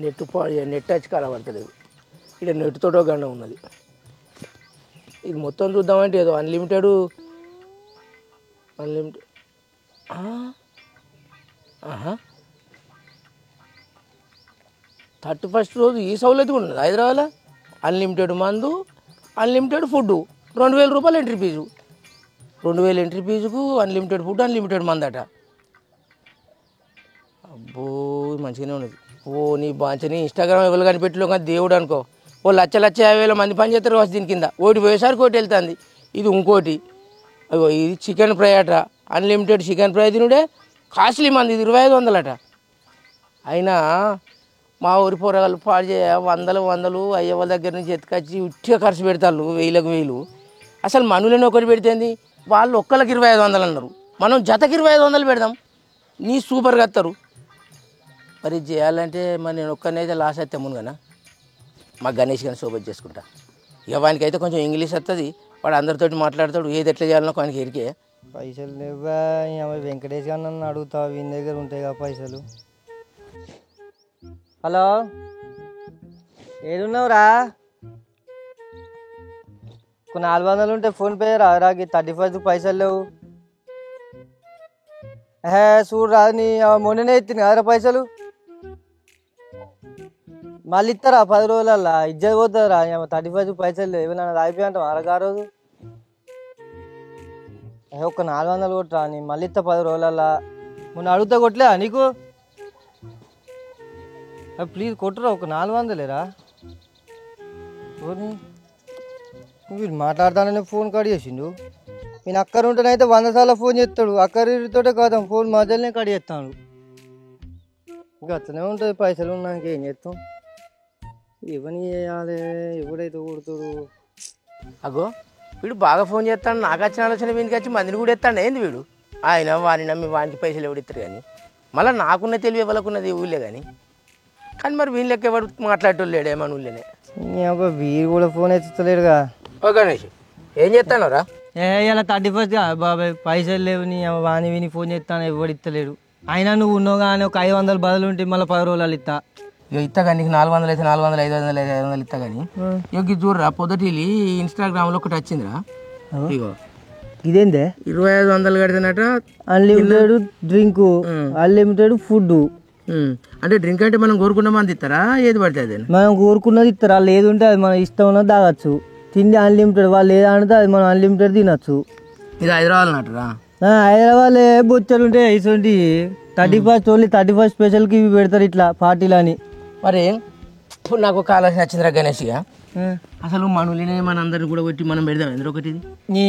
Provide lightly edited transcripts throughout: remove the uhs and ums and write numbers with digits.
Net వచ్చి కలబడతలేదు. ఇక్కడ net తోటో గండ ఉన్నది. ఇది మొత్తం చూద్దామంటే ఏదో అన్లిమిటెడ్ 31st రోజు ఈ సౌలత్ కూడా ఉన్నది హైదరాబాద్లో. అన్లిమిటెడ్ మందు, అన్లిమిటెడ్ ఫుడ్, 2000 రూపాయలు ఎంట్రీ ఫీజు. 2000 ఎంట్రీ ఫీజుకు అన్లిమిటెడ్ ఫుడ్, అన్లిమిటెడ్ మందట. అబ్బో మంచిగానే ఉన్నది. నీ బాంచని ఇన్స్టాగ్రామ్ ఎవరు కనిపెట్టలో కానీ దేవుడు అనుకో. 1,50,000 మంది పని చేస్తారు కావచ్చు దీని కింద. ఒకటి పోయేసరికి ఒకటి వెళ్తుంది. ఇది ఇంకోటి. అయ్యో ఇది చికెన్ ఫ్రై అట. అన్లిమిటెడ్ చికెన్ ఫ్రై తినుడే కాస్ట్లీ మంది. ఇది 2500 అట. అయినా మా ఊరి పొరగాళ్ళు పాడు చేయ వందలు అయ్యే వాళ్ళ దగ్గర నుంచి ఎత్తుకొచ్చి ఉట్టిగా ఖర్చు పెడతారు 1000 అసలు మనులని ఒకటి పెడితేంది, వాళ్ళు ఒక్కళ్ళకి 2500 అన్నారు. మనం జతకి 2500 పెడదాం. నీ సూపర్గా వస్తారు. మరి చేయాలంటే మరి నేను ఒక్కనైతే లాస్ అయితే మునుగనా. మా గణేష్ గారిని సోబత్ చేసుకుంటా. ఇక వానికి అయితే కొంచెం ఇంగ్లీష్ వస్తుంది. వాడు అందరితోటి మాట్లాడతాడు. ఏది ఎట్లా చేయాలనో వానికి ఎరికే. పైసలు లేవా వెంకటేష్ గారు నన్ను అడుగుతా. వీని దగ్గర ఉంటాయి కదా పైసలు. హలో ఏడున్నావురా? ఒక 400 ఉంటే ఫోన్పే రాకి 31st పైసలు లేవు. చూడరా నీ మొన్ననే ఎత్తిన కదరా పైసలు. మళ్ళీ ఇస్తారా 10 రోజులల్లా? ఇజ్జత్ పోతుందిరా. 31st పైసలు లేవు. ఏమైనా రాయిపోయి అంటాం అరగా రోజు. ఒక 400 కొట్టరా నీ మళ్ళీ ఇస్తా 10 రోజులల్లా. మొన్న అడుగుతా కొట్టలేదా నీకు? ప్లీజ్ కొట్టురా ఒక 400లేరా. వీడు మాట్లాడతానని ఫోన్ కట్ చేసిండు. నేను అక్కడి ఉంటేనైతే 100 సార్లు ఫోన్ చేస్తాడు. అక్కడితోటే కాదాం ఫోన్ మధ్యలోనే కట్ చేస్తాడు. ఇంకా అట్లనే ఉంటుంది. పైసలు ఉన్నాక ఏం చేస్తాం. ఎవరిని చేయాలి, ఎవడైతే కొడుతాడు. అగో వీడు బాగా ఫోన్ చేస్తాడు. నాకు వచ్చిన ఆలోచన వీనికి వచ్చి మందిని కూడా ఎత్తాడు. ఏంది వీడు? ఆయన వాడిని నమ్మి వానికి పైసలు ఎవడు ఇస్తారు కానీ మళ్ళీ నాకున్న తెలివి ఎవరికున్నది ఊళ్ళే కానీ. కానీ మరి వీళ్ళకి లెక్క ఎవరు మాట్లాడేటోళ్ళు లేడు. ఏమని ఊళ్ళేనే వీరు కూడా ఫోన్ ఎత్తుతలేడుగా. ఓ గణేష్ ఏం చేస్తానరా? ఇలా 31st బాబాయ్ పైసలు లేవు. నీ వాని విని ఫోన్ చేస్తాను ఎవడు ఇస్తలేడు. అయినా నువ్వు ఉన్నావు కానీ ఒక 500 బదులు ఉంటే మళ్ళీ 10 రోజులు ఇస్తా. ఇక ఇస్తా కానీ నీకు 400 అయితే 400, 500 అయితే 500 ఇస్తా కానీ. ఇక చూడరా పొద్దుటి ఇన్స్టాగ్రామ్లో ఒకటి వచ్చిందిరా. ఇగో ఇదేందే 2500 కడితేనట అన్లిమిటెడ్ డ్రింక్, అన్లిమిటెడ్ ఫుడ్. అంటే డ్రింక్ అంటే మనం కోరుకున్న మంది ఇస్తారా? ఏది పడితే అదే మనం కోరుకున్నది ఇస్తారా? లేదు ఉంటే అది మనం ఇష్టం ఉన్నది తాగచ్చు. తిండి అన్లిమిటెడ్. వాళ్ళు ఏదంటే అది మనం అన్లిమిటెడ్ తినచ్చు. ఇది హైదరాబాద్ నటరా? హైదరాబాద్ బొచ్చలు ఉంటాయి. ఇటువంటి 31st ఓన్లీ 31st స్పెషల్కి ఇవి పెడతారు ఇట్లా పార్టీలు అని. మరి ఇప్పుడు నాకు ఒక ఆలోచన వచ్చిందిరా గణేష్గా. అసలు మనల్ని మనందరిని కూడా కొట్టి మనం పెడదాం. ఎందుకు ఒకటి నీ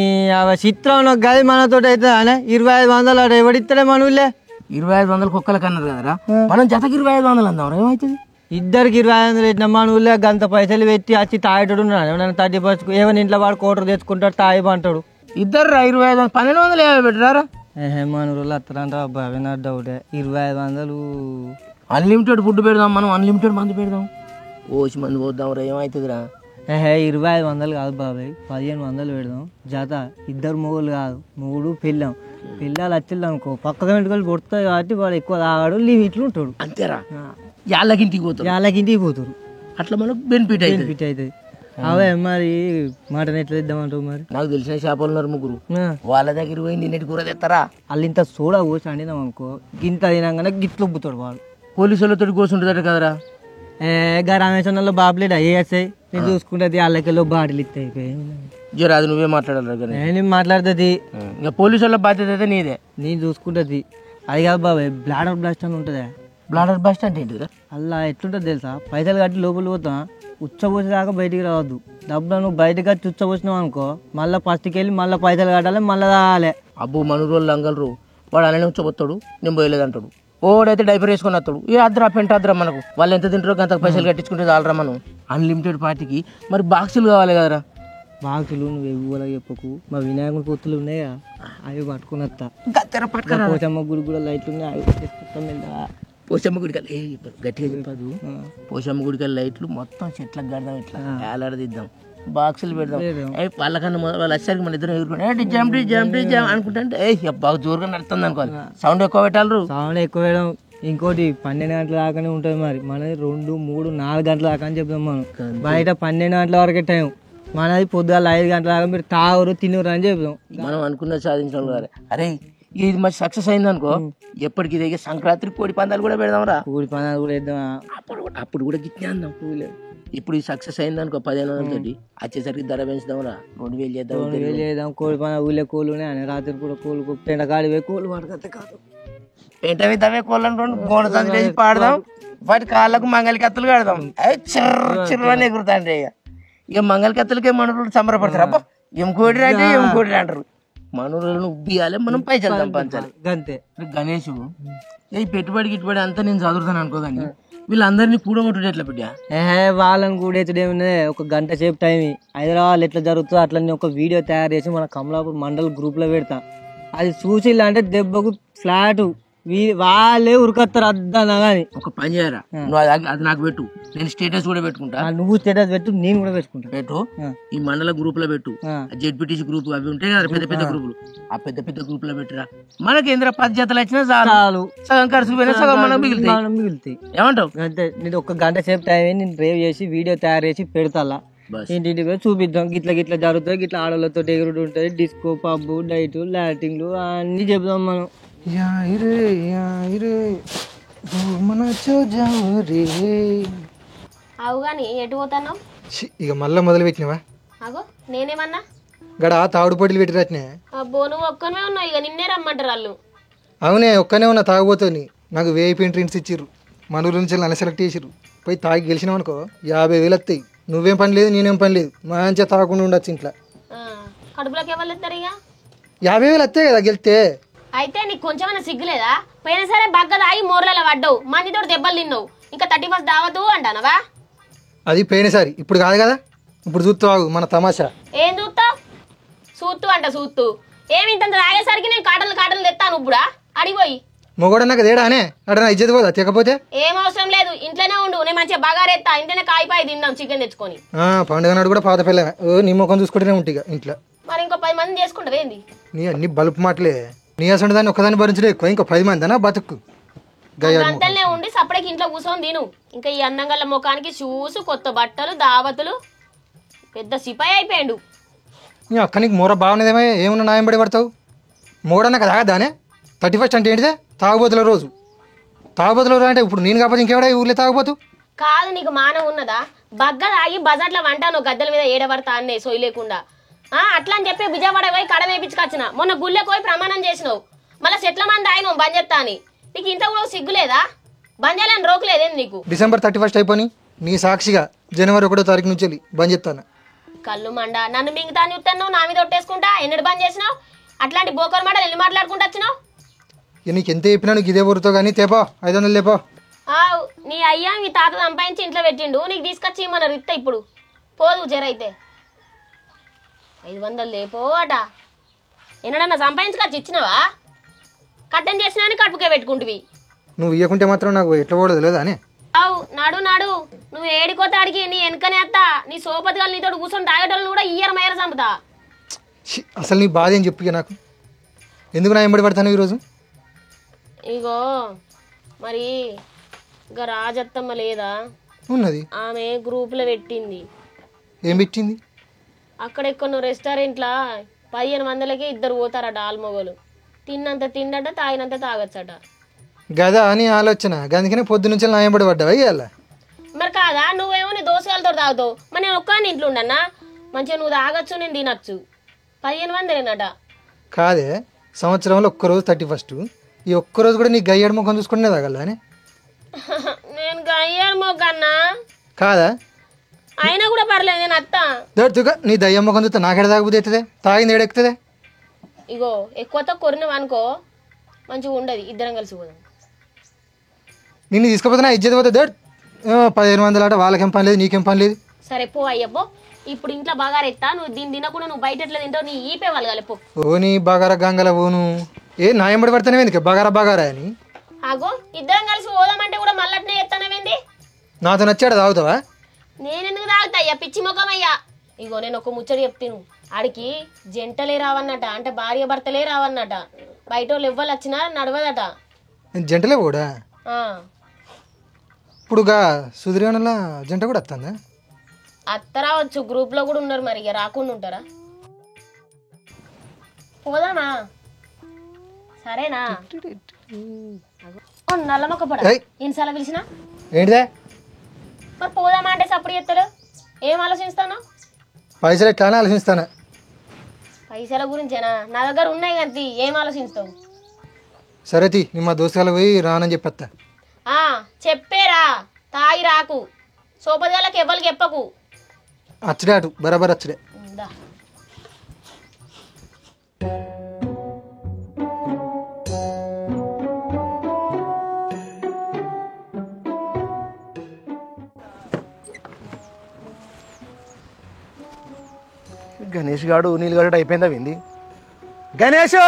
చిత్రం గది మనతో అయితే 2500 అటు ఎవడిస్తాడే మన ఊళ్ళే. 2500 కుక్కలకి అన్నారు కదరా. మనం జతకి 2500 అందాం. ఏమవుతుంది? ఇద్దరికి 2500 పెట్టినా మన ఊళ్ళో గంత పైసలు పెట్టి వచ్చి తాగేటోడు ఉన్నాడు. ఏమన్నా 31st ఏమైనా ఇంట్లో వాడు కోటర్ తెచ్చుకుంటాడు తాగిపంటాడు. ఇద్దరు 2500 1250 పెట్టారా? మన ఊళ్ళో అత్తరంటారా అబ్బాయి? అవి నా డౌటే. 2500 అన్లిమిటెడ్ ఫుడ్ పెడదాం. మనం అన్లిమిటెడ్ మంది పెడదాం. ఓసి మంది పోద్దాం రా. ఏమవుతుందిరా? 2500 కాదు బాబాయ్, 1500 పెడదాం. జత ఇద్దరు మొగులు కాదు, మొగుడు పెళ్ళాం. పిల్లలు వచ్చింది అనుకో పక్క వెంటకలు కొడతాయి కాబట్టి వాడు ఎక్కువ తాగాడు లిమిట్లు ఉంటాడు. అంతేరా? యాళ్ళకింటికి పోతారు. అట్లా మనకు బెనిఫిట్ అవుతుంది. అవే మరి మటన్ ఎట్లా ఇద్దామంటావు? మరి నాకు తెలిసిన చేపలు ఉన్నారు 3. వాళ్ళ దగ్గర పోయి నిన్నటి కూర తెస్తారా? వాళ్ళు ఇంత సోడా కోసి అండినాం అనుకో గింత తినగానే గిట్లు ఉబ్బుతాడు వాడు. పోలీసు వాళ్ళతో కోసుంటుందట కదరా? రమేశ్వరంలో బాబులేడు అయ్యేస్తాయి. నేను చూసుకుంటుంది వాళ్ళకెళ్ళి బాటిల్ ఇస్తాయి. అది నువ్వే మాట్లాడాలి. నేను మాట్లాడుతుంది. ఇంకా పోలీసు వాళ్ళ బాధ్యత అయితే నీదే. నేను చూసుకుంటుంది. అది కాదు బాబాయ్, బ్లాడర్ బ్లాస్ట్ అని ఉంటుందా? బ్లాడర్ బ్లాస్ట్ అంటే ఏంటిదిరా? అలా ఎట్లుంటుంది తెలుసా? పైసలు కట్టి లోపల పోతాం, ఉచ్చపోసేదాకా బయటికి రావద్దు. డబ్బులు నువ్వు బయటకు వచ్చి ఉచ్చపోసినావు అనుకో మళ్ళీ ఫస్ట్కి వెళ్ళి మళ్ళీ పైసలు కట్టాలి, మళ్ళీ తాగాలి. అబ్బో మన రోజులు అంగలరు. వాడు అలానే ఉచ్చబోతాడు, నేను పోయలేదు అంటాడు. ఓడైతే డైపర్ వేసుకొని వస్తాడు. ఏ అద్రా పెంట అద్రా మనకు. వాళ్ళు ఎంత తింటారో అంత పైసలు కట్టించుకుంటే చాలరా మనం. అన్లిమిటెడ్ పార్టీకి మరి బాక్సులు కావాలి కదరా? బాక్సులు నువ్వు ఎవ్వలా చెప్పకు. మా వినాయకుడి పొత్తులు ఉన్నాయా అవి పట్టుకుని వస్తా. పోచమ్మ గుడి కూడా లైట్లు ఉన్నాయి. పోచమ్మ గుడికల్ గట్టిగా చెప్పదు. పోచమ్మ గుడికల్ లైట్లు మొత్తం చెట్లకు కడదాం. ఇట్లా ఏలాడదిద్దాం, బాక్సులు పెడదాం. వాళ్ళకన్నా వాళ్ళు వచ్చేసరికి మన ఇద్దరు ఎగురుకుంటే జంప్ అనుకుంటే బాగా జోరుగా నడుతుంది అనుకోవాలి. సౌండ్ ఎక్కువ పెట్టాలి. సౌండ్ ఎక్కువ వేయడం ఇంకోటి 12 గంటల దాకానే ఉంటుంది మరి మనది 2, 3, 4 గంటల దాకా అని చెప్తాం మనం. బయట 12 గంటల వరకే టైం, మనది పొద్దుగాల 5 గంటల దాకా మీరు తాగురు తినురు అని చెప్తాం. మనం అనుకున్నది సాధించడం కదా. అరే ఇది మరి సక్సెస్ అయింది అనుకో, ఎప్పటికి ఇదే సంక్రాంతికి కోడి పందాలు కూడా పెడదాంరా. కోడి పందాలు కూడా వేద్దాం. అప్పుడు కూడా గిట్నే అందాం. ఇప్పుడు ఈ సక్సెస్ అయింది అనుకో 1500 వచ్చేసరికి ధర పెంచుదాంరా, 2000 చేద్దాం. 2000 చేద్దాం. కోడి పందాలు ఊళ్ళో కోళ్ళు ఉన్నాయి, రాత్రి కూడా కోళ్ళు పెండకాడి పోయి కోళ్ళు పడకతే కాదు, పెంట మీద అవే కోళ్ళని గోడ సంచి వేసి పాడదాం, వాటి కాళ్ళకు మంగళ కత్తులు కడదాం. అవి చిర్ర అని ఎగురుతాంటే ఇక మంగళ కత్తులకే మనూరులు సంబరపడతారు. అబ్బా ఏం కోడి అంటే ఏం కోడి అంటారు. మనూరులను ఉబ్బియాలి, మనం పైసలు సంపాదించాలి అంతే. గణేష్ ఈ పెట్టుబడి గిట్టుబడి అంతా నేను చదువుతాను అనుకో, కానీ వీళ్ళందరినీ కూడగొట్టుడు ఎట్లా బిడ్డ? వాళ్ళని కూడేతుడు ఏమున్నది, ఒక గంట సేపు టైం. హైదరాబాద్ ఎట్లా జరుగుతుందో అట్లా నేను ఒక వీడియో తయారు చేసి మన కమలాపూర్ మండల్ గ్రూప్ లో పెడతా. అది చూసి అంటే దెబ్బకు ఫ్లాట్ వాళ్ళే ఉరికొస్తారు అద్దనా. కానీ ఒక పని చేయరా, అది నాకు పెట్టు, నేను స్టేటస్ కూడా పెట్టుకుంటా. నువ్వు స్టేటస్ పెట్టు, నేను కూడా పెట్టుకుంటా. పెట్టు, ఈ మండల గ్రూప్ లో పెట్టు, జెడ్పీటీసీ గ్రూప్ అవి ఉంటాయి కదా పెద్ద పెద్ద గ్రూపులు, ఆ పెద్ద పెద్ద గ్రూప్ లో పెట్టురా. మనకి ఏంద్ర 10 జతలు వచ్చినా చాలు, సగం ఖర్చు పోయినా సగం మనకు మిగులుతాయి. ఏమంటావు? అంటే నేను ఒక గంట సేపు టైం నేను డ్రైవ్ చేసి వీడియో తయారు చేసి పెడతా. ఇంటింటికి పోయి చూపిద్దాం, గిట్ల గిట్ల జరుగుతుంది, గిట్ల ఆడలతో ఎగురుడు ఉంటుంది, డిస్కో పబ్బు డైట్ లాటింగ్లు అన్ని చెప్దాం మనం. అవు కానీ ఎటు పోతాను ఇక మళ్ళా మొదలు పెట్టినవా? అగో నేనేమన్నా గడ తాగుడు పోటీలు పెట్టిరట్నే. అబ్బో నువ్వు ఒక్కనే ఉన్నావు, ఇక నిన్నే రమ్మంటారు వాళ్ళు. అవునే ఒక్కనే ఉన్నా తాగుబోతోని. నాకు వేపీ డ్రింక్స్ ఇచ్చిర్రు, మనూరు నుంచి నన్ను సెలెక్ట్ చేసిర్రు. పోయి తాగి గెలిచినావు అనుకో 50,000 వస్తాయి. నువ్వేం పని లేదు నేనేం పని లేదు, మంచిగా తాగకుండా ఉండొచ్చు ఇంట్లో. కడుపులోకి ఎవరు ఇస్తారు? ఇక 50,000 వస్తాయి కదా గెలిస్తే. అయితే నీకు కొంచెమైనా సిగ్గులేదా? పోయినా సరే బగ్గ తాగి మోర్లలో పడ్డావు, మందితో దెబ్బలు తిన్నావు, ఇంకా 31 దావతు అంటానవా? అది పోయినసారి, ఇప్పుడు కాదు కదా. ఇప్పుడు చూస్తావు మన తమాషా. ఏం చూస్తావు? చూస్తూ అంట చూస్తూ ఏమి ఇంత తాగేసరికి నేను కాటలు తెస్తాను. ఇప్పుడా అడిగిపోయి మొగోడ నాకు తేడానే అడ ఇజ్జత్ పోదా తెకపోతే? ఏం అవసరం లేదు, ఇంట్లోనే ఉండు, నేను మంచిగా బగారేస్తా, ఇంట్లోనే కాయిపాయి తిందాం చికెన్ తెచ్చుకొని. పండుగ నాడు కూడా పాత పిల్లమే, నీ ముఖం చూసుకుంటూనే ఉంటాయి ఇంట్లో. మరి ఇంకో 10 మంది చేసుకుంటావు ఏంది? నీ అన్ని బలుపు మాటలే. నీ అసలు దాన్ని ఒక్కదాన్ని భరించడం ఎక్కువ, ఇంకా 10 మంది అనా బతుకు. అంతలే ఉండి సపరేట్ ఇంట్లో కూర్చొని తిను. ఇంకా ఈ అన్నంగల్ల ముఖానికి షూస్, కొత్త బట్టలు, దావతులు, పెద్ద సిపాయి అయిపోయాడు. నీ అక్క నీకు మూర బాగున్నదేమో, ఏమన్నా న్యాయం పడి పడతావు? మూడన్నా కదా దానే 31 అంటే ఏంటిదే? తాగుబోతుల రోజు. తాగుబోతుల రోజు అంటే ఇప్పుడు నేను కాకపోతే ఇంకెవడా ఈ ఊర్లో తాగుబోతు? కాదు, నీకు మానం ఉన్నదా? బగ్గ తాగి బజార్లో వంటాను గద్దెల మీద ఏడబడతా అన్నే సొయ్యి లేకుండా. అట్లా అని చెప్పి విజయవాడ పోయి కడ వేపించుకొచ్చిన. మొన్న గుళ్ళెకి పోయి ప్రమాణం చేసినావు, మళ్ళీ చెట్ల మంది ఆయన బంద్ చేస్తా అని. నీకు ఇంత కూడా సిగ్గులేదా? బంద్ చేయాలని రోకలేదేంది నీకు? డిసెంబర్ 31 అయిపోయి నీ సాక్షిగా జనవరి 1వ తారీఖు నుంచి బంద్ చేస్తాను. కళ్ళు మండ, నన్ను మింగుతా చూస్తాను, నా మీద ఒట్టేసుకుంటా. ఎన్నడు బంద్ చేసినావు? అట్లాంటి బోకర్ మాట ఎన్ని మాట్లాడుకుంటూ వచ్చినావు? నీకు ఎంత చెప్పినా నీకు ఇదే ఊరుతో కానీ తేపో 500 లేపో. నీ అయ్యా మీ తాత సంపాదించి ఇంట్లో పెట్టిండు, నీకు తీసుకొచ్చి మన రిత్త ఇప్పుడు పోదు జరైతే 500 లేపో అట. ఎన్నడన్నా సంపాదించుకొచ్చి ఇచ్చినావా? కట్టం చేసినా కడుపుకే పెట్టుకుంటువి. నువ్వు ఇవ్వకుంటే మాత్రం నాకు ఎట్లా పోడదు లేదా అని. నాడు నువ్వు ఏడికోతాడికి నీ వెనకనే అత్తా. నీ సోపతిగా నీతో కూర్చొని తాగేటోళ్ళని కూడా ఇయ్యర మయ్యర చంపుతా. అసలు నీ బాధ ఏం చెప్పు నాకు, ఎందుకు నా ఎంబడి పడతాను ఈరోజు? ఇగో మరి ఇంకా రాజత్తమ్మ లేదా ఉన్నది, ఆమె గ్రూపులో పెట్టింది. ఏం పెట్టింది? అక్కడెక్కడో రెస్టారెంట్లా 15 మందిలకే 2 పోతారట ఆల్మొగలు. తిన్నంత తిండట, తాగినంత తాగొచ్చట. గదా అని ఆలోచన, అందుకనే పొద్దు నుంచి నా ఎంబడి పడ్డావా ఇవాళ? మరి కాదా, నువ్వేమో నీ దోసగాలతో తాగుతావు, మరి నేను ఒక్కని ఇంట్లో ఉండన్నా? మంచిగా నువ్వు తాగొచ్చు, నేను తినచ్చు. 15 మందిలేనట. కాదే, సంవత్సరంలో ఒక్కరోజు 31, ఈ ఒక్కరోజు కూడా నీ గయ్యాడు ముఖం చూసుకుంటే తాగలదా అని? నేను గయ్యాడు మొక్కన్నా కాదా? అయినా కూడా పర్లేదు, నేను అత్తా. దొరుకుగా నీ దయ్యం ముఖం చూస్తే నాకెడ తాగుబుద్ధి అవుతుంది? తాగింది ఏడెక్కుతుంది? ఇగో ఎక్కువతో కొరినావు అనుకో మంచిగా ఉండదు, ఇద్దరం కలిసి పోదాం. నిన్ను తీసుకుపోతే నా ఇజ్జత పోతే దొడ్ 15 మంది ఆట, వాళ్ళకేం పని లేదు నీకేం పని లేదు. సరే పో అయ్యబ్బో, ఇప్పుడు ఇంట్లో బగారెత్తా, నువ్వు దీన్ని తినకుండా నువ్వు బయట ఎట్లా తింటావు? నీ ఈపే వాళ్ళు కలిపో. ఓ నీ బగారా గంగల పోను, ఏ నా ఎంబడి పడతానే ఎందుకు బగారా అని? ఆగో ఇద్దరం కలిసి పోదామంటే కూడా మళ్ళట్నే ఎత్తానవేంది? నాతో నచ్చాడు తాగుతావా? నేనెందుకు తాగుతా అయ్యా, పిచ్చి ముఖం అయ్యా. ఇగో నేను ఒక ముచ్చడి చెప్తాను, ఆడికి జంటలే రావన్నట, అంటే భార్య భర్తలే రావన్నట. బయట వాళ్ళు ఎవ్వరు వచ్చినా నడవదట. జంటలే కూడా ఇప్పుడుగా సుధీరగణలా జంట కూడా వస్తుందా? అత్తరావచ్చు, గ్రూప్ లో కూడా ఉన్నారు, మరి ఇక రాకుండా ఉంటారా? పోదామా? సరేనా? నల్లనొక్క పడ ఇన్సాల పిలిచినా ఏంటిదే? మరి పోదామా అంటే సప్పుడు చెప్తాడు. ఏం ఆలోచిస్తాను? పైసలు ఎట్లా అని ఆలోచిస్తాను. పైసల గురించేనా? నా దగ్గర ఉన్నాయి కానీ ఏం ఆలోచిస్తావు? సరే తీ, నీ మా దోస్తులు పోయి రానని చెప్పేస్తా. చెప్పేరా, తాగి రాకు, సోపదిగాళ్ళకి ఎవ్వరికి చెప్పకు. అచ్చడే అటు బరాబర్ అచ్చడే. గణేష్ గాడు నీళ్ళు గడు అయిపోయిందా వింది? గణేష్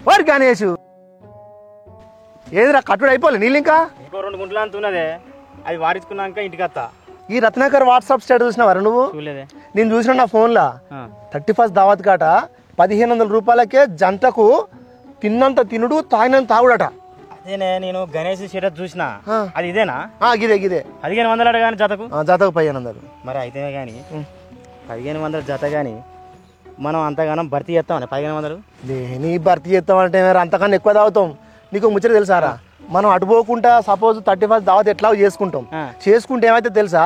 వాడు గణేష్ ఏదిరా కట్టుడు అయిపోలే నీళ్ళు ఇంకా? ఇంకో 2 గుంటలు అంత ఉన్నదే, అవి వారించుకున్నాక ఇంటికి వస్తా. ఈ రత్నాకర్ వాట్సాప్ స్టేటస్ చూసినావారా నువ్వు? చూడలేదే. నేను చూసిన నా ఫోన్లో 31st దావత్ కాట 1500 రూపాయలకే జంటకు తిన్నంత తినుడు తాగినంత తాగుడట. అదేనే, నేను గణేష్ స్టేటస్ చూసిన. అది ఇదేనా? గిదే గిదే 1500 కానీ జతకు? జతకు 1500. మరి అయితే కానీ 1500 జత కానీ మనం అంతగానం భర్తీ చేస్తామని 1500 నీ భర్తీ చేస్తామంటే అంతకన్నా ఎక్కువ తాగుతాం. నీకు ముచ్చట తెలుసారా? మనం అటు పోకుండా సపోజ్ 31st దావత్ ఎట్లా చేసుకుంటాం. చేసుకుంటే ఏమైతే తెలుసా,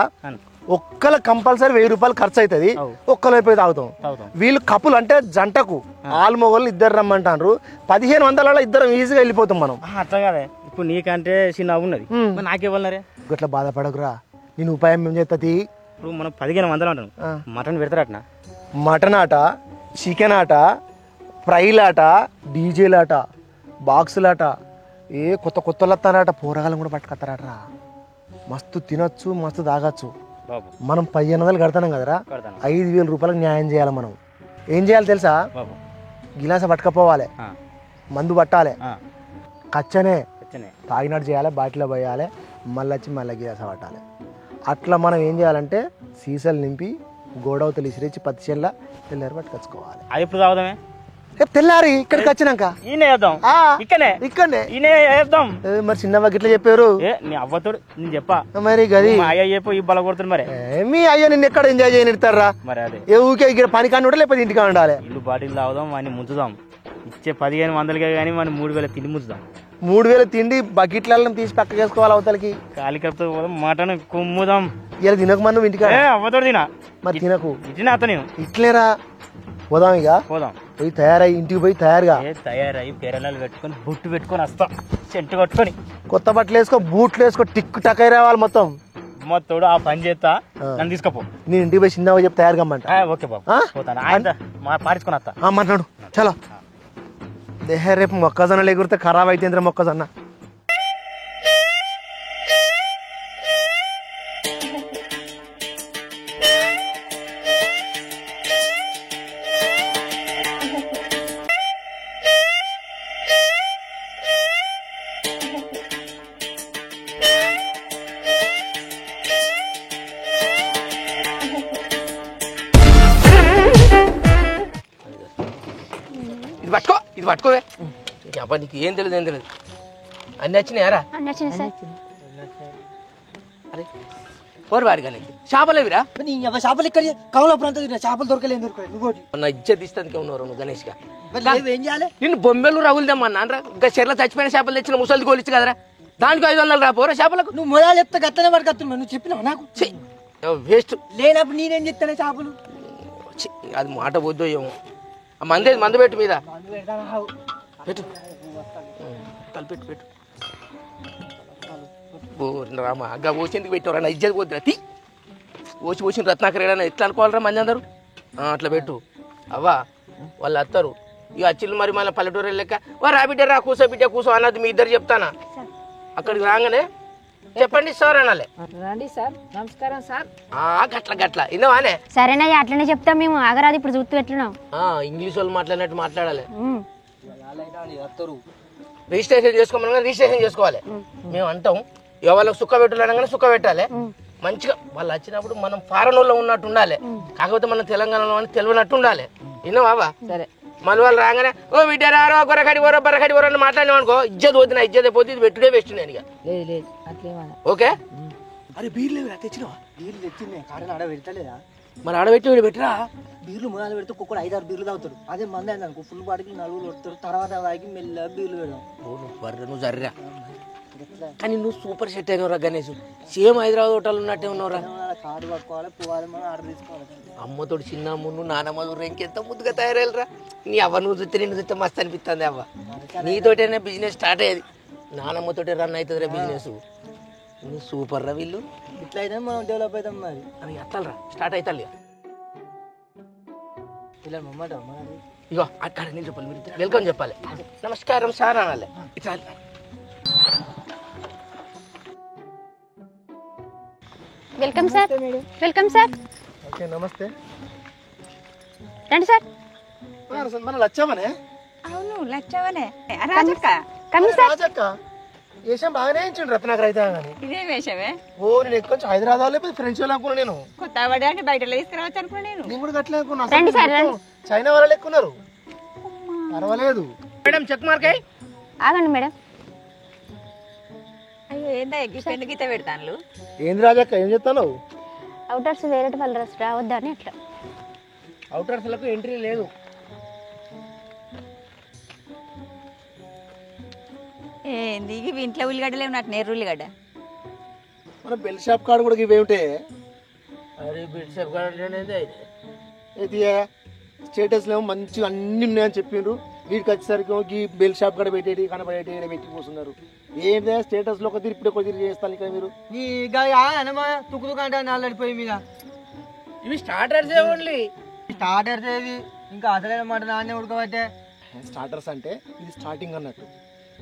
ఒక్కల కంపల్సరీ 1000 రూపాయలు ఖర్చు అవుతుంది. ఒక్కలు అయిపోయి తాగుతాం. వీళ్ళు కపుల్ అంటే జంటకు ఆలు మొగోళ్ళు 2 రమ్మంటారు. 1500 ఇద్దరం ఈజీగా వెళ్ళిపోతాం మనం. అట్లా కాదే, ఇప్పుడు నీకంటే చిన్న ఉన్నది, నాకేవ్వలరే. ఇట్లా బాధపడకురా, నేను ఉపాయం మేము చేస్తా. ఇప్పుడు మనం 1500 అంటాను, మటన్ పెడతారట. మటన్ ఆట, చికెన్ ఆట, ఫ్రైలాట, డీజేలాట, బాక్సులాట, కొత్త కొత్తలు వస్తారట. పోరగాళ్ళని కూడా పట్టుకొస్తారట. మస్తు తినొచ్చు, మస్తు తాగొచ్చు. మనం 1500 కడతాం కదరా, 5000 రూపాయలకు న్యాయం చేయాలి. మనం ఏం చేయాలి తెలుసా? గిలాస పట్టుకపోవాలి, మందు పట్టాలి, కచ్చనే తాగినట్టు చేయాలి, బాటిలో పోయాలి, మళ్ళీ వచ్చి మళ్ళీ గిలాస పట్టాలి. అట్లా మనం ఏం చేయాలంటే సీసాలు నింపి గోడవతలు ఇసిరేసి 10 చేనుల తెల్లారి పట్టుకొచ్చుకోవాలి. అది ఇప్పుడు తాగుదామే? తెల్లారి ఇక్కడికి వచ్చినాక ఇక్కడనే మరి చిన్నవ్వ గిట్లా చెప్పారు. నీ అవ్వతోడు నేను చెప్పా మరి గది అయ్యా చెప్పు, ఈ బల కొడుతుంది. మరి మీ అయ్యో నిన్ను ఎక్కడ ఎంజాయ్ చేయనిస్తారా? మరి అదే ఊకే ఇక్కడ పని కాని ఉండాలి, లేకపోతే ఇంటికి ఉండాలి. ఇల్లు బాటిల్ తాగుదాం, వాడిని ముంచుదాం. ఇచ్చే 1500కే కానీ మనం 3000 తిండి ముంచుదాం. 3000 తిండి బకెట్లలో తీసి పక్క వేసుకోవాలి. అవతలకి కాలికతో పోదాం, మటన్ కుమ్ముదాం. ఇలా తినకు మన నువ్వు ఇంటికి అవ్వతోడు తినా. మరి తినకు, ఇట్లా అత్త నేను ఇట్లేరా. పోదాం ఇక, పోదాం. పోయి తయారై ఇంటికి పోయి తయారుగా తయారై పేరలాలు పెట్టుకొని బొట్టు పెట్టుకొని వస్తాం, చెంటు కట్టుకొని కొత్త బట్టలు వేసుకో, బూట్లు వేసుకో, టిక్కు టకై రావాలి మొత్తం. మొత్తోడు ఆ పని చేస్తా, నన్ను తీసుకపో. నేను ఇంటికి పోయి చిన్నగా చెప్పి తయారు కమ్మంట. ఓకే బాబు, పోతాను. ఆయన పాడించుకొని వస్తా. మాట్లాడు చలో. దేహ రేపు మొక్కజొన్న ఎగురితే ఖరాబ్ అయితే మొక్కజొన్న. ఇది పట్టుకోవే. నీకు ఏం తెలియదు, ఏం తెలియదు. అన్నీ వచ్చినాయారా? అరే పోరు వారి కానీ చేపలేవిరా? చేపలు ఇక్కడ కౌలపురం చేపలు దొరకలేదు. నా ఇజ్జత్ ఇస్తానికి ఉన్నారు నువ్వు గణేష్ గా. ఏం చేయాలి? నిన్ను బొమ్మలు రగులుదామన్నా ఇంకా చెర్ల చచ్చిపోయిన చేపలు తెచ్చిన ముసలిది కోలిచ్చు కదరా, దానికి 500 రా పోరా చేపలకు. నువ్వు మొదలు చెప్తే గత్తనే వాడు కత్తున్నావు. నువ్వు చెప్పినావు నాకు వేస్ట్. లేనప్పుడు నేనేం చెప్తానే చేపలు. అది మాట పోద్దో ఏమో. మందు పెట్టు మీద పెట్టు, కలిపెట్టు పెట్టు. రామా అగ్గ పోసేందుకు పెట్టారా? నా ఇజ్జత్ పోద్దురా. తీ పోసిన రత్నాకర్ ఏడన్నా ఎట్లా అనుకోవాలరా మంది అందరూ? అట్లా పెట్టు. అవ్వా వాళ్ళు వస్తారు ఇక వచ్చిళ్ళు. మరి మళ్ళీ పల్లెటూరు లెక్క వా రాబిడ్డరా కూసో బిడ్డ కూసో అన్నది మీ ఇద్దరు చెప్తానా. అక్కడికి రాగానే చెప్పండి సార్ అనాలే. రండి సార్, నమస్కారం సార్. గట్ల గట్ల ఇన్నవానే? సరేనయ్యా, అట్లనే చెప్తాం మేము. ఆగరాదు, ఇప్పుడు చూస్తూ ఎట్లున్నాం. ఇంగ్లీష్ వాళ్ళు మాట్లాడినట్టు మాట్లాడాలి. రిజిస్ట్రేషన్ చేసుకోమన్నా రిజిస్ట్రేషన్ చేసుకోవాలి. మేము అంటాం వాళ్ళకి సుక్క పెట్టాలనగానే సుక్క పెట్టాలి. మంచిగా వాళ్ళు వచ్చినప్పుడు మనం ఫారెన్ లో ఉన్నట్టు ఉండాలి. కాకపోతే మనం తెలంగాణలో అని తెలియనట్టు ఉండాలి. విన్నావా? సరే మన వాళ్ళు రాగానే ఓ బిడ్డరారో గొర్రకడి వరో బర్రకడి వరో అని మాట్లాడినాం అనుకో ఇజ్జత్ పోతుంది, ఇజ్జత్ పోతే ఇది పెట్టుడే బెస్ట్ నేను ఇక. లేదు అట్లేమన్నా. ఓకే అరే బీర్లు తెచ్చినావా? బీర్లు తెచ్చింది కాడని ఆడ పెడతలేదా? మరి ఆడబెట్టి వీడు పెట్టిరా. బీర్లు మొదలు పెడితే ఒక్కొక్కడు 5-6 బీర్లు తాగుతాడు. అదే మంది అయింది అనుకో ఫుల్ బాటికి 4 కొడతారు, తర్వాత తాగి మెల్లగా బీర్లు పెడదాం. నువ్వు జర్రా కానీ నువ్వు సూపర్ సెట్ అయినవరా గణేష్. సేమ్ హైదరాబాద్ హోటల్ ఉన్నట్టే ఉన్నవరా. కార్డు పట్టుకోవాలి, పోవాలి, మనం ఆర్డర్ తీసుకోవాలి. అమ్మతోడు చిన్న మున్ను నానమ్మ ఇంకెంత ముద్దుగా తయారయ్యారా. నీ అవ్వ నువ్వు చూస్తే నిన్ను చూస్తే మస్తు అనిపిస్తుంది. అవ్వ నీతోటైనా బిజినెస్ స్టార్ట్ అయ్యేది, నానమ్మతోటే రన్ అవుతుందిరా బిజినెస్. నువ్వు సూపర్ రా. వీళ్ళు ఇట్లా అయితే మనం డెవలప్ అవుతాం. మరి అని ఎత్తాలరా స్టార్ట్ అవుతారు ఇలా మమ్మట ఇగో అక్కడ నేను చెప్పాలి, మీరు వెల్కమ్ చెప్పాలి, నమస్కారం సార్ అనాలి. ఇట్లా welcome sir. Welcome sir. Okay నమస్తే. రండి సార్. మనం వచ్చామనే అవును లచ్చవనే రాజక్క కమ్మి సార్. రాజక్క వేషం బాగానే ఇచ్చిండు రత్నాకర్ అయితే కానీ. ఇదే వేషమే. ఓ నేను ఎక్కువ హైదరాబాద్ లేకపోతే ఫ్రెండ్స్ వాళ్ళు అనుకున్నా. నేను కొత్త పడడానికి బయట తీసుకురావచ్చు అనుకున్నా నేను కూడా గట్లే అనుకున్నా. రండి సార్, రండి. చైనా వాళ్ళు ఎక్కున్నారు. పర్వాలేదు మేడం చెక్ మార్క్ అయ్యి ఆగండి మేడం. అయ్యో ఏందా పెళ్లి గీత పెడతాను. ఏంది రాజక్క ఏం చెప్తాను? అవుటర్స్ వేరే వాళ్ళ రస్ రావద్దని అట్లా. అవుటర్స్లకు ఎంట్రీ లేదు. ఏంది ఇవి ఇంట్లో ఉల్లిగడ్డలే ఉన్నట్టు నేరు ఉల్లిగడ్డ. మన బెల్ షాప్ కాడ కూడా ఇవేమిటే అరే బిడ్షప్ కాదు ఇది స్టేటస్లో ఏమో మంచిగా అన్ని ఉన్నాయని చెప్పిండ్రు. వీడికి వచ్చేసరికి ఈ బెల్ షాప్ కాడ పెట్టేటి కనబడేటి పెట్టి కూర్చున్నారు. ఏందే స్టేటస్లో ఒక తిరిగి ఒక తిరిగి చేస్తాను ఇక్కడ మీరు. నీ తుక్కు తుక్కు అంటే అల్లడిపోయి మీద ఇవి స్టార్టర్స్ ఓన్లీ. స్టార్టర్స్ ఏవి ఇంకా అసలైన మాట నాన్నే ఉడకబట్టే. స్టార్టర్స్ అంటే ఇది స్టార్టింగ్ అన్నట్టు,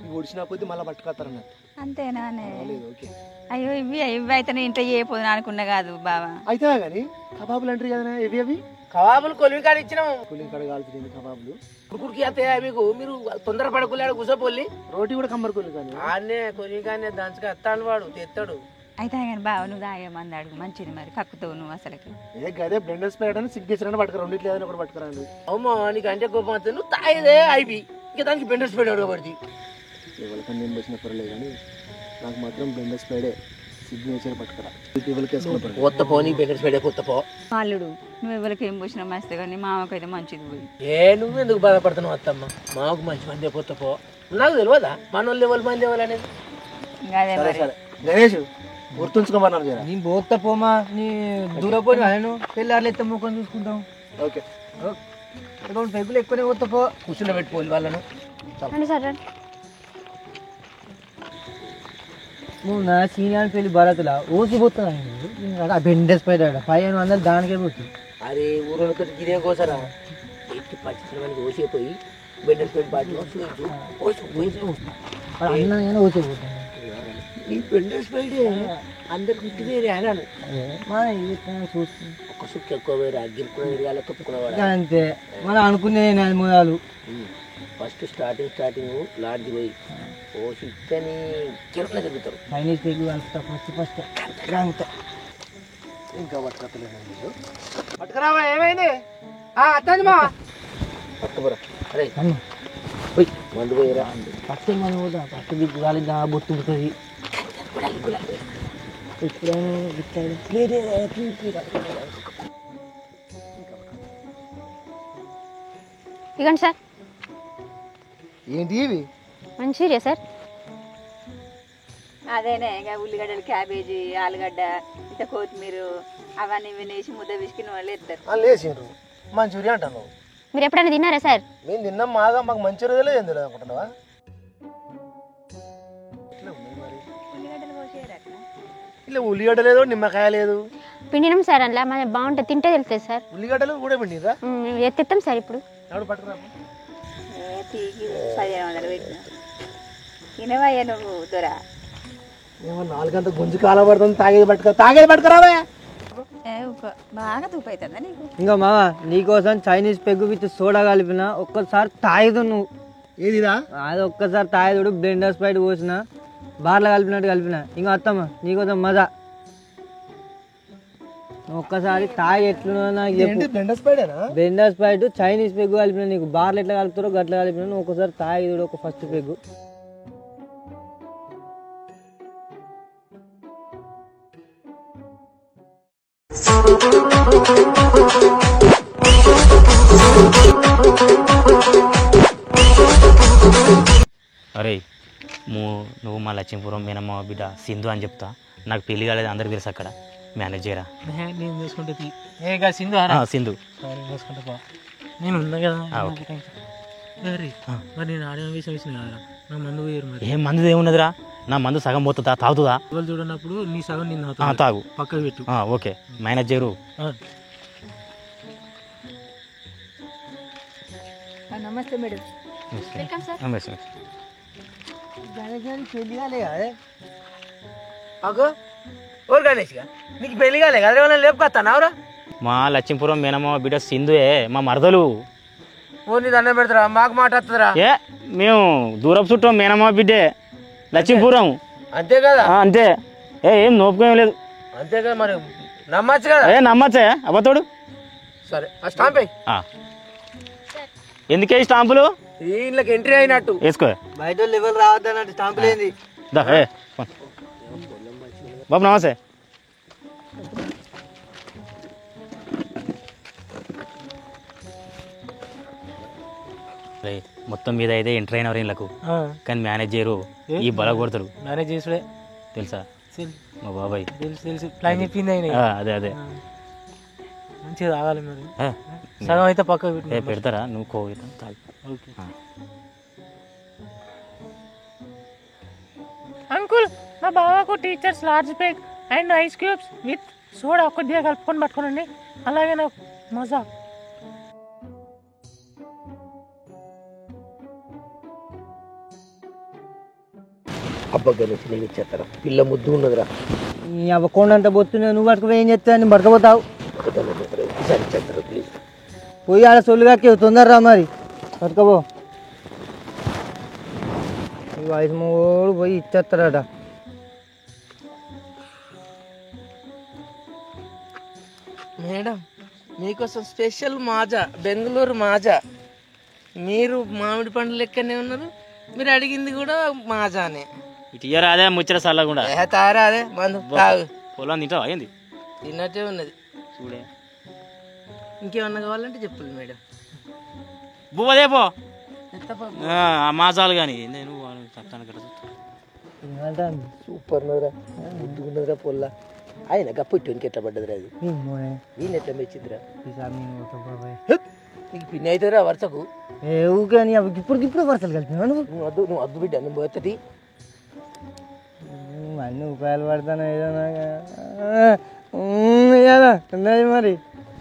ఇవి ఒడిచిన కొద్ది మళ్ళీ పట్టుకొస్తారు అన్నట్టు. అంతేనానే. లేదు ఓకే. అయ్యో ఇవి అయితే ఇంట్లో చేయపోదు అనుకున్నా కాదు బావా. అయితే కానీ కబాబులు అంటారు కదా, ఇవి అవి కబాబులు కొలివి కాడ ఇచ్చినాం. కూలింగ్ కాడ కాల్చింది కబాబులు. కుడుకుడికి అత్తయ్య మీకు, మీరు తొందర పడకులేడు కూసపోల్లి. రోటీ కూడా కమ్మరి కూలి కానీ ఆడనే కొలివి కానీ దంచుగా ఎత్తాను వాడు తెస్తాడు. అయితే కానీ బావ నువ్వు తాగేమని అడుగు మంచిది మరి కక్కుతావు నువ్వు అసలుకి. ఏ గదే బ్లెండర్స్ పేయడానికి సిగ్గేసిన పట్టుకురా, రెండిట్లు ఏదైనా ఒకటి పట్టుకురాండి. అమ్మా నీకు అంటే కోపం వస్తుంది, నువ్వు తాగేదే అయిపోయి ఇంకా దానికి బెండర్స్ పెట్టి పడుతుంది. ఎవరికన్నా నేను వచ్చిన పర్లేదు కానీ నాకు మాత్రం బ్లెండర్స్ పేడే సిగ్నేచర్ పట్టుకురా. కొత్త పో నీ బెండర్స్ పెడే కొత్త పో. అల్లుడు నువ్వు ఎవరికి ఏం పోసినా మంచిది కానీ మామకైతే మంచిది పోయి. నువ్వు ఎందుకు బాధపడుతున్నావు అత్తమ్మ? మాకు మంచి మంది కొత్త పో. నాకు తెలియదా మన వాళ్ళు ఎవరు మంది ఎవరు అనేది? అదే మరి గణేష్ గుర్తుంచుకోమన్నారు జర. నీ బోక్త పోమా, నీ దూరపోయి నేను పెళ్ళారులు ఎత్తే ముఖం చూసుకుంటాం. ఓకే 2 పెగ్గులు ఎక్కువనే పోతా పో. కూర్చుని పెట్టుకోవాలి వాళ్ళను. రండి సార్, రండి. నువ్వు నా సీనియర్ పెళ్లి భరతులా ఓసిపోతున్నా బెండెస్ పోయాడు 500 దానికే పోతుంది. అరే ఊరితో గిరే కోసరా ఎట్టి పచ్చిన మనకి ఓసిపోయి బెండర్స్ పెట్టి బాటిలో అన్న ఓసిపోతుంది. ఈ బెండర్స్ పెట్టి అందరికి ఇట్టుదే అన్నాను. చూస్తుంది ఒక సుక్క ఎక్కువ వేరే గిరుకునే విరగాల తప్పుకునేవాడు అంతే. మనం అనుకునే మూలాలు ఫస్ట్ స్టార్టింగ్ లాడ్జ్ పోయి ఓసి ఇక్కని కిరణ తిరుగుతారు. చైనీస్ పెగ్గు అంత ఫస్ట్ ఇంకా పట్టుకత్తలేదు. పట్టుకురావా ఏమైంది? అత్తంది మా పట్టుకురా. అరే పోయి మందు పోయిరా. ఫస్ట్ మనం కూడా ఫస్ట్ బిగ్గు కాలేదు బొత్తు ఉంటుంది. ఇగండి సార్. ఏంటి ఇవి? మంచిర్యా సార్. అదేనే ఇక ఉల్లిగడ్డలు క్యాబేజీ ఆలుగడ్డ ఇంత కొత్తిమీర అవన్నీ ఇవి వేసి ముద్ద విసికిన వాళ్ళు ఎత్తారు. లేచిండ్రు మంచూరియా అంటాను. మీరు ఎప్పుడైనా తిన్నారా సార్? మేము తిన్నాం, మాకు మంచి రోజులే ఏం తెలియదు అనుకుంటున్నావా? ఇట్లా ఉల్లిగడ్డ లేదు, నిమ్మకాయ లేదు. పిండినాం సార్, అలా మన బాగుంటుంది, తింటే తెలుస్తుంది సార్. ఉల్లిగడ్డలు కూడా పిండిరా? ఎత్తిస్తాం సార్ ఇప్పుడు. ఎవడు పట్టుకురా. తీగి 1500 పెట్టిన తినవయ్యా నువ్వు దొర. ఏమో 4 గంటల గుంజు కాలబడుతుంది. తాగేది పట్టుకురావా. బాగా తూపు అవుతుందా నీకు? ఇంకా మామ నీకోసం చైనీస్ పెగ్గు విత్ సోడా కలిపిన ఒక్కసారి తాగదు నువ్వు. ఏదిరా? అది ఒక్కసారి తాగదుడు. బ్లెండర్ స్ప్రైట్ పోసిన బార్లో కలిపినట్టు కలిపిన. ఇంకా అత్తమ్మ నీకోసం మజా. ఒక్కసారి తాగి ఎట్లున్నా నాకు చెప్పు. బెండర్ స్ప్రైట్ చైనీస్ పెగ్గు కలిపిన నీకు బార్లు ఎట్లా కలుపుతారో గట్ల కలిపిన నువ్వు ఒకసారి తాగి చూడు ఒక ఫస్ట్ పెగ్గు. అరే నువ్వు మా లక్ష్మీపురం మేనమ్మ బిడ్డ సింధు అని చెప్తా. నాకు పెళ్లి కాలేదు, అందరికి తెలుసు అక్కడ. మేనేజ్ చేయరా. నేను చూసుకుంటే సింధు సింధు చూసుకుంటా నేను ఉన్నా కదా. మరి నేను ఆడిన విషయం ఇచ్చిన కదా నా మందు పోయారు. మరి ఏం మందు ఏమున్నదిరా? నా మందు సగం పోతుందా, తాగుతుందా? ఎవరు చూడనప్పుడు నీ సగం నిన్ను తాగు, పక్కకు పెట్టు. ఓకే మేనేజ్ చేయరు. నమస్తే మేడం. నీకు పెళ్లి కాలే కదా లేపుకొస్తానవరా? మా లక్ష్మీపురం మేనమ్మ బిడ్డ సింధుయే మా మరదలు. ఓ నీ దండం పెడతారా? మాకు మాట వస్తుందిరా. ఏ మేము దూరపు చుట్టం మేనమ్మ బిడ్డే లక్ష్మీపురం. అంతే కదా? అంతే. ఏం నోపుకోం లేదు. అంతే కదా, మరి నమ్మచ్చు కదా? నమ్మచ్చే అబ్బతోడు. సరే ఆ స్టాంప్ ఎందుకే ఈ స్టాంపులు? వీళ్ళకి ఎంట్రీ అయినట్టు వేసుకో. బయట లెవెల్ రావద్దన్నట్టు స్టాంపులు ఏంది? బాబు నమస్తే. మొత్తం మీద అయితే ఎంటర్ అయినవారు వీళ్ళకు, కానీ మేనేజ్ చేయరు. ఈ బల కొడతారు. మేనేజ్ చేసుడే తెలుసా మా బాబాయ్? తెలుసు ప్లాన్ చెప్పింది. అదే మంచిగా తాగాలి. మరి సగం అయితే పక్క పెడతారా? నువ్వు కోవిత తాగు. అంకుల్ మా బావకు Teacher's large peg and ice cubes with soda కొద్దిగా కలుపుకొని పట్టుకోనండి. అలాగే నాకు మజా. ఇచ్చేస్తారా? పిల్ల ముద్దు ఉన్నదిరా. అవ్వకుండా బొత్తున్నా నువ్వు పట్టుకుపోయి ఏం చేస్తా అని పట్టుకపోతావు. పోయి ఆడ సొల్లుగాకి తొందరరా మరి పట్టుకపో. ఈ వయసు మూడు పోయి ఇచ్చేస్తారట. మేడం మీకోసం స్పెషల్ మాజా, బెంగళూరు మాజా. మీరు మామిడి పండు లెక్కనే ఉన్నారు, మీరు అడిగింది కూడా మాజానే. ఇటు ఇయర్ అదే ముచ్చట సల్లకుండా తారా అదే మందు తాగు. పొలం తింటావా? ఏంది తిన్నట్టే ఉన్నది చూడే. ఇంకేమన్నా కావాలంటే చెప్పు మేడం. బువ్వదే పో మాజాలు కానీ నేను సూపర్ ఉన్నదిరా, ముద్దుగా ఉన్నదిరా పొల్ల. ఆయన గప్పొట్టి ఎట్లా పడ్డదిరా? అది నేను ఎట్లా మెచ్చిందిరా? నీకు పిన్ని అవుతుందిరా వరుసకు. కానీ అవి ఇప్పుడు వరుసలు కలిపినా నువ్వు వద్దు, నువ్వు వద్దు బిడ్డ, నువ్వు పోతుంది. అన్ని ఉపాయాలు పడతాను ఏదైనా మరి.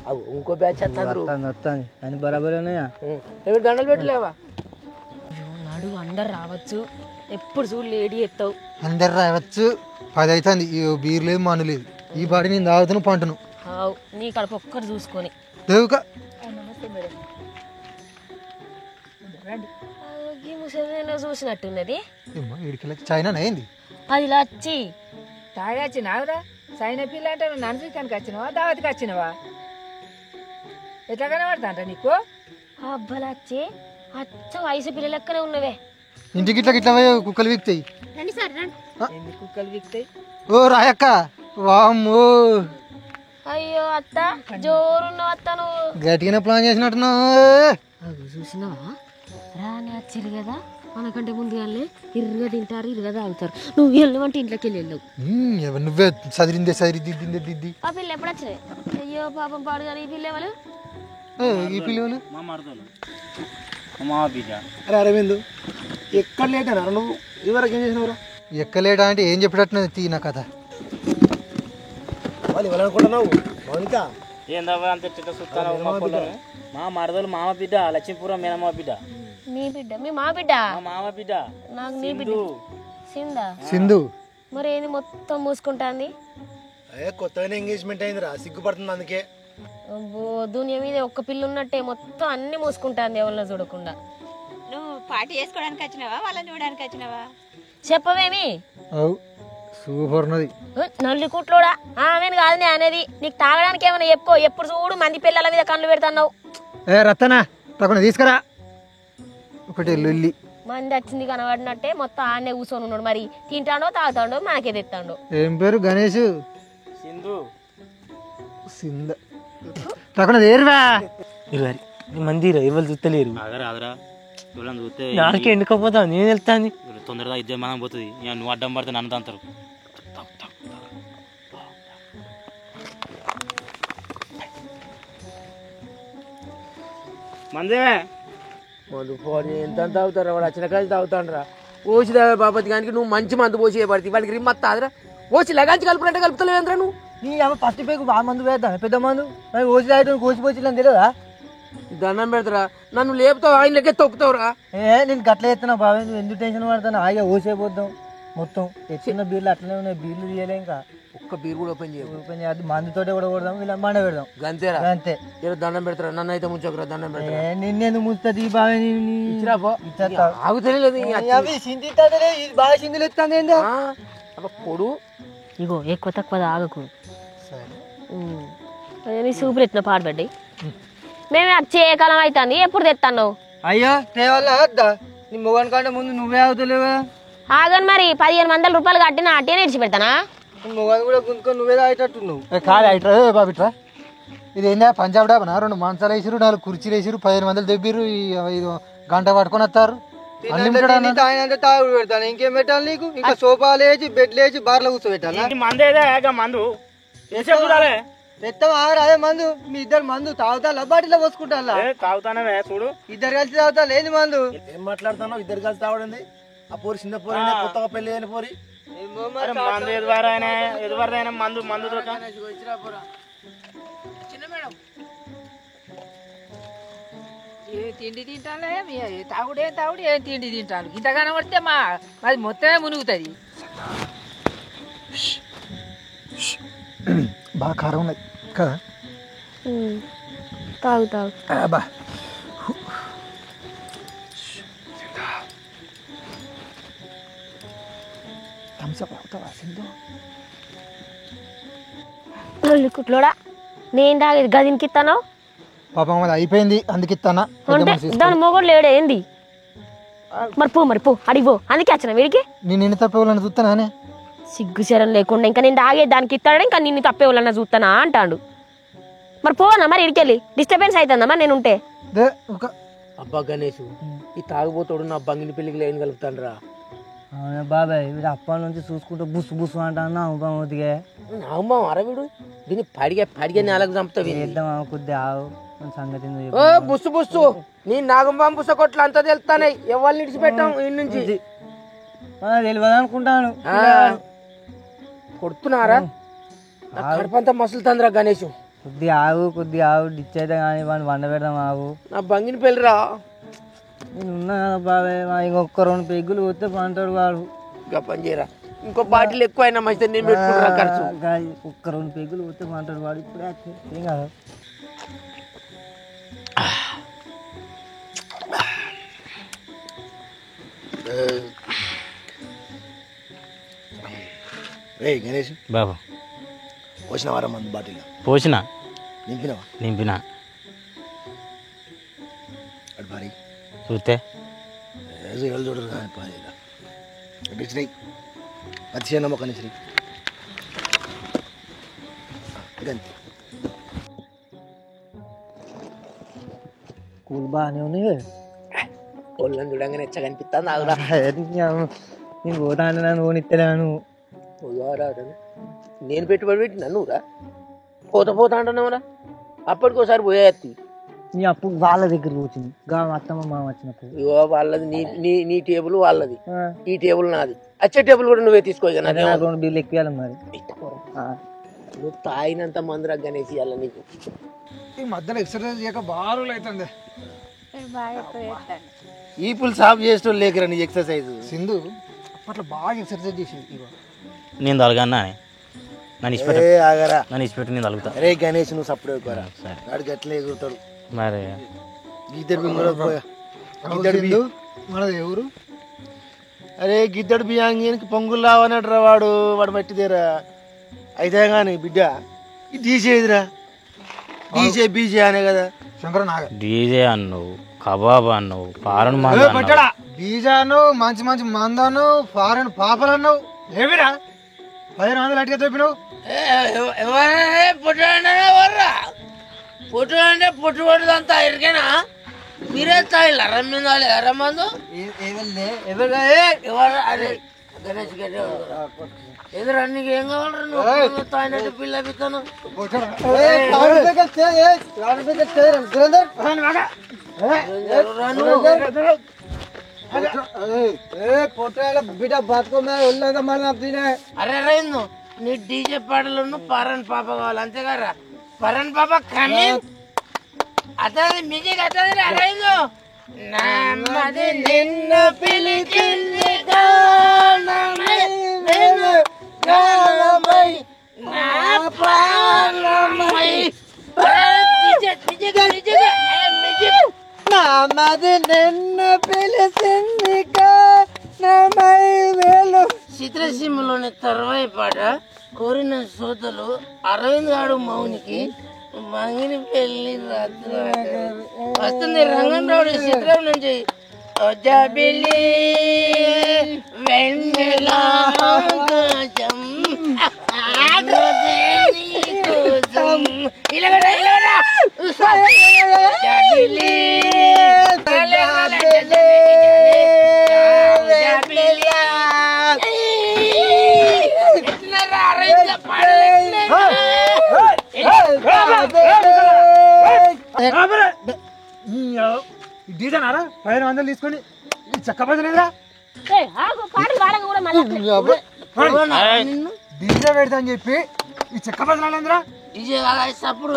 అవు ఇంకో బ్యాచ్ వస్తాను అని బరాబర్ ఉన్నాయా? దండలు పెట్టలేవా? నాడు అందరు రావచ్చు, ఎప్పుడు చూడు లేడీ ఎత్తావు. అందరు రావచ్చు. 10 అవుతుంది, బీర్ లేదు మను లేదు. ఈ పాటి నేను తాగుతాను పంటను. నీ కడుపు ఒక్కరు చూసుకొని దేవుక చూసినట్టున్నది. చైనా అయింది అది లచ్చి తాగచ్చినావురా? సైనా పిల్ల అంటే నువ్వు నన్ను వచ్చినవా దావతికి వచ్చినవా? ఎట్లా కనబడతా నీకు? అబ్బలచ్చి అచ్చ వయసు పిల్ల లెక్కనే ఉన్నవే. ఇంటికి ఇట్లా ఇట్లా కుక్కలు వీక్తాయి. ఎన్ని కుక్కలు వీక్తాయి? ఓ రాయక్క వామ్మో. అయ్యో అత్త జోరున్నావు అత్త. నువ్వు గట్టిగానే ప్లాన్ చేసినట్టున్నావు. చూసినావా? రాని వచ్చిరు కదా, మనకంటే ముందు వెళ్ళి ఇరుగా తింటారు, ఇరుగా తాగుతారు. నువ్వు వెళ్ళమంటే ఇంట్లోకి వెళ్ళావు. నువ్వే చదిరిందే చదిరిద్దిందే దిద్ది. ఆ పిల్ల ఎప్పుడు వచ్చినాయి? అయ్యో పాపం పాడు కానీ ఈ పిల్ల ఎవరు? ఈ పిల్లలు మా మరదలు మా బిడ్డ. అరే అరవింద్ ఎక్కడ లేట్ అన్నారు నువ్వు? ఇవరకు ఏం చేసినవరా? ఎక్కలేడా అంటే ఏం చెప్పేటట్టున్నది తీ నా కథ. వాళ్ళు ఇవ్వాలనుకుంటున్నావు మౌనిక? ఏందవ్వ అంత చిట్ట సుత్తాను? మా మరదలు మామ బిడ్డ లక్ష్మీపురం మేనమ్మ బిడ్డ. నీ బిడ్డ? మీ మా బిడ్డ? మామ బిడ్డ. నాకు నీ బిడ్డ సిందా? సింధు మరి ఏంది మొత్తం మూసుకుంటాంది? కొత్తగానే ఎంగేజ్మెంట్ అయిందిరా, సిగ్గుపడుతుంది అందుకే. దునియా మీద ఒక్క పిల్ల ఉన్నట్టే మొత్తం అన్ని మూసుకుంటాంది ఎవరిని చూడకుండా. నువ్వు పార్టీ చేసుకోవడానికి వచ్చినావా వాళ్ళని చూడడానికి వచ్చినావా? చెప్పవేమి? సూపర్ ఉన్నది. నల్లి కుట్లోడా ఆమెను కాదు నేను అనేది. నీకు తాగడానికి ఏమైనా చెప్పుకో. ఎప్పుడు చూడు మంది పిల్లల మీద కళ్ళు పెడతావు. ఏ రత్తనా తక్కువ తీసుకురా ఒకటి లొల్లి. మంది వచ్చింది కనబడినట్టే మొత్తం ఆడనే కూర్చొని ఉన్నాడు. మరి తింటాడో తాగుతాడో మనకే తెస్తాడో. ఏం పేరు? గణేష్. సింధు సింధ తక్కువ ఏరువా మంది ఎవరు చూస్తలేరు. ఆగరా ఆగరా ఎవరైనా చూస్తే నాకే ఎండుకపోతా నేను వెళ్తాను. తొందరగా ఇద్దరు మనం పోతుంది. నువ్వు అడ్డం పడితే నన్ను తంతారు. మందే మందు ఫోన్ ఎంత తాగుతారా? వాడు వచ్చిన కాదు తాగుతాండ్రా. పోసి బాపతి గానికి నువ్వు మంచి మందు పోసి పడుతుంది. వాడికి రిమ్మత్తా అదరా పోసి లగాంచి కలుపుకుంటే కలుపుతలేవేంద్రా నువ్వు? నీ అమ్మ ఫస్ట్ పేకు బాగా మందు పెడతాను పెద్ద మందు కోసి రాయటం కోసి పోసి తెలియదా? దండం పెడతారా? నన్ను లేపుతావు ఆయన లెక్క తొక్కుతావురా. నేను గట్ల ఎత్తున్నా బాబా నువ్వు ఎందుకు టెన్షన్ పడతాను? హాయిగా ఓసేపోద్దాం మొత్తం. తెచ్చిన బీర్లు అట్లనే ఉన్నాయి. బీర్లు తీయలే ఇంకా ఒక్క బీర్ కూడా ఓపెన్ చేయ. ఓపెన్ చేయాలి మందుతోటే కూడా కొడదాం. ఇలా మండ పెడదాం అంతేరా? అంతే. ఏదో దండం పెడతారా? నన్ను అయితే ముంచకురా. దండం పెడతారా? నిన్నెందుకు ముంచుతుంది బాగా? ఆగు తెలియలేదు బాగా సిందులు ఎత్తాను ఏందో పొడు. ఇగో ఎక్కువ తక్కువ తాగకు. నీ సూపర్ ఎత్తిన పాడబడ్డాయి. మేమే వచ్చే కాలం అవుతుంది. ఎప్పుడు తెస్తాను? అయ్యో తేవాల వద్దా? నీ మొగన్ కంటే ముందు నువ్వే అవుతలేవా? ఆగని మరి 1500 రూపాయలు కట్టిన అట్టే నేర్చి పెడతానా? నీ మొగన్ కూడా గుంజుకొని నువ్వే తాగేటట్టు నువ్వు. కాదు అయిట్రా బాబిట్రా. ఇది ఏందా పంజాబ్ డాబనా? 2 మంచాలు వేసిరు, 4 కుర్చీలు వేసిరు, 15 మందిలు దెబ్బిరు, 5 గంట పట్టుకొని వస్తారు. తాగినంటే తాగుడు పెడతాను. ఇంకేం పెట్టాలి నీకు? ఇంకా సోఫాలు వేసి బెడ్లు వేసి బార్లో కూర్చోబెట్టాలా? మందు తెస్తావా? అదే మందు మీ ఇద్దరు మందు తాగుతా బాటిలో పోసుకుంటా తాగుతానే చూడు. ఇద్దరు కలిసి తాగుతా లేని మందు. ఏం మాట్లాడుతున్నావు? ఇద్దరు కలిసి తావడండి. ఆ పోరి చిన్న పోరి కొత్తగా పెళ్లి అయిన పోరి. మందు ఎదువరైనా మందు మందు ఏ తిండి తింటాను తాగుడే తాగుడు ఏం తిండి తింటాను. ఇంత కనబడితే మాది మొత్తమే మునుగుతుంది. బాగా కారం ఉన్నది కదా? తాగు తాగు. బా కుట్లోడా నేను తాగేది గదినికి ఇస్తాను. పాపం అది అయిపోయింది అందుకు ఇస్తానా. దాని మొగడు లేడే ఏంది? మరి పో అడిగిపో. అందుకే వచ్చిన వీడికి. నేను ఎన్ని తప్పేవాళ్ళని చూస్తానే. సిగ్గు శరం లేకుండా ఇంకా నేను తాగే దానికి ఇస్తాడు. ఇంకా నిన్ను తప్పేవాళ్ళన్నా చూస్తానా అంటాడు. మరి పోనా మరి ఇడికెళ్ళి డిస్టర్బెన్స్ అవుతుందమ్మా నేను ఉంటే. అబ్బా గణేష్ ఈ తాగుబోతాడు నా బంగిని పెళ్లికి లైన్ కలుపుతాను రా. బాబాయ్ వీడు అప్పటి నుంచి చూసుకుంటూ బుస్సు బుస్సు అంటాను. అమ్మా అరవిడు దీన్ని పడిగా నేలకు చంపుతావు. కొద్ది ఆవు సంగతి బుస్సు బుస్సు నీ నాగంబాం బుస్స కొట్లు అంతా తెలుస్తాయి. ఎవరిని విడిచిపెట్టాం ఈ నుంచి తెలియదు అనుకుంటాను. కొడుతున్నారా? కడపంతా మసులుతుందిరా గణేష్. కొద్ది ఆవు డిచ్ అయితే కానీ వాడిని వండ పెడదాం. ఆవు నా బంగిని పెళ్ళిరా. నేను ఉన్నా కదా బాబాయ్. ఇంకొక 2 పెగ్గులు పోతే పంటాడు వాడు. ఇంకా పని చేయరా. ఇంకో బాటిల్ ఎక్కువ అయినా మంచిది నేను పెట్టుకుంటా ఖర్చు. ఒక్క 2 పెగ్గులు పోతే పంటాడు వాడు. ఇప్పుడే ఏం కాదు. రే గణేష్ బాబు పోసిన వారం మంది బాటిల్ పోసిన నింపినా భారీ చూస్తే చూడరు అతిశయ నమ్మకం శ్రీ కూల్ బాగానే ఉన్నాయి. ఒళ్ళని చూడంగానే ఎచ్చగా అనిపిస్తుంది. ఆగురా నేను పోతాను నన్ను ఓనిత్తలేను. నేను పెట్టుబడి పెట్టి నన్నురా పోతా అంటున్నావురా. అప్పటికోసారి పోయేత్తి. నీ అప్పు వాళ్ళ దగ్గర వచ్చింది. అత్తమ్మ మామ వచ్చినప్పుడు ఇగో వాళ్ళది నీ టేబుల్ వాళ్ళది, ఈ టేబుల్ నాది. వచ్చే టేబుల్ కూడా నువ్వే తీసుకోగలనా? 2 బిల్లు ఎక్కియాలి మరి. నువ్వు తాగినంత మందురా గణేష్ ఇవ్వాలి నీకు. ఈ మధ్యలో ఎక్సర్సైజ్ చేయక బాగా రోజులు అవుతుంది. ఈ పుల్ సాఫ్ చేసేటోళ్ళు లేకరా నీ ఎక్సర్సైజ్. సింధు అప్పట్లో బాగా ఎక్సర్సైజ్ చేసేది. నేను తలగన్నా నన్ను ఇచ్చిపెట్టి నేను తలుగుతా. అరే గణేష్ నువ్వు సప్పుడు వాడికి ఎట్లా ఎగురుతాడు మరి. మనది ఎవరు? అరే గిద్దడు బియ్యానికి పొంగులు రావనట్రా వాడు మట్టిదేరా అయితే కానీ బిడ్డ ఇది తీసేదిరా డీజే బీజే అనే కదా శంకర నాగ డీజే అన్నావు కబాబ్ అన్నావు పారన్ పట్టడా బీజా అన్నావు మంచి మంచి మందు అన్నావు ఫారెన్ పాపలు అన్నావు ఏమిరా 1500 అటుగా చెప్పినావు పొట్టు అంటే పొట్టు పడుదంతా ఇరికేనా మీరే తాగిలా రమ్మిందాలి రమ్మందు గణేష్ గడ్డ ఎదురు నీకు ఏం కావాలి తాగినట్టు పిల్ల పిత్తను బిడ్డ బతుకో అరే రైందు నీ డీజే పాటలను పరన్ పాప కావాలి అంతేగారా పరన్ పాప కమింగ్ అతని మ్యూజిక్ అతని రైందు నమ్మది నిన్ను పిలిచింది నామది నిన్ను పిలిచింది చిత్రసీమలోని తర్వాయి పాట కోరిన శ్రోతలు అరవింద్ గాడు మౌనికి మంగిని పెళ్లి రాత్రి వస్తుంది రంగన్ రావుడి చిత్రం నుంచి జాబిలి వెన్నెలాకాశం జాబిలి డీజానారా 1500 తీసుకొని చక్క పడలేదురా డీజే పెడతా అని చెప్పి ఈ చెక్క బదలాలేదురా సప్పుడు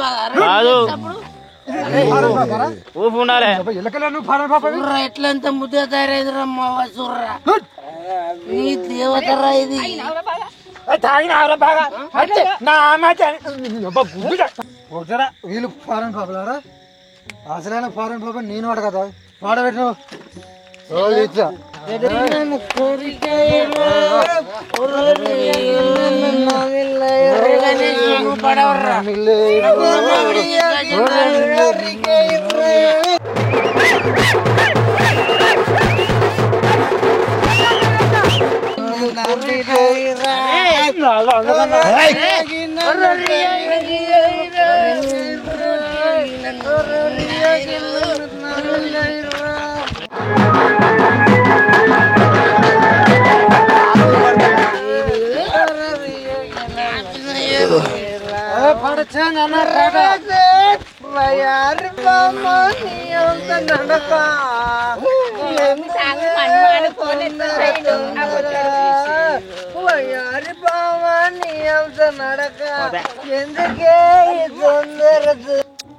ఊపు ఉండాలి ఎట్లా ఎంత ముద్ద తయారైందిరా మావ చూర్రా నీ దేవతరా ఇది వీళ్ళు ఫారెన్ పాపలారా అసలైన ఫారెన్ పాప నేను వాడు కదా పాడబెట్టిన పడవర్రా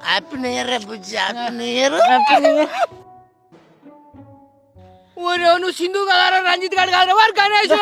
హ్యాపీ న్యూ ఇయర్ బుజ్జి హ్యాపీ న్యూ ఇయర్ నువ్వు సింధు కదా రంజిత్ గారు కాదు వారు గణేష్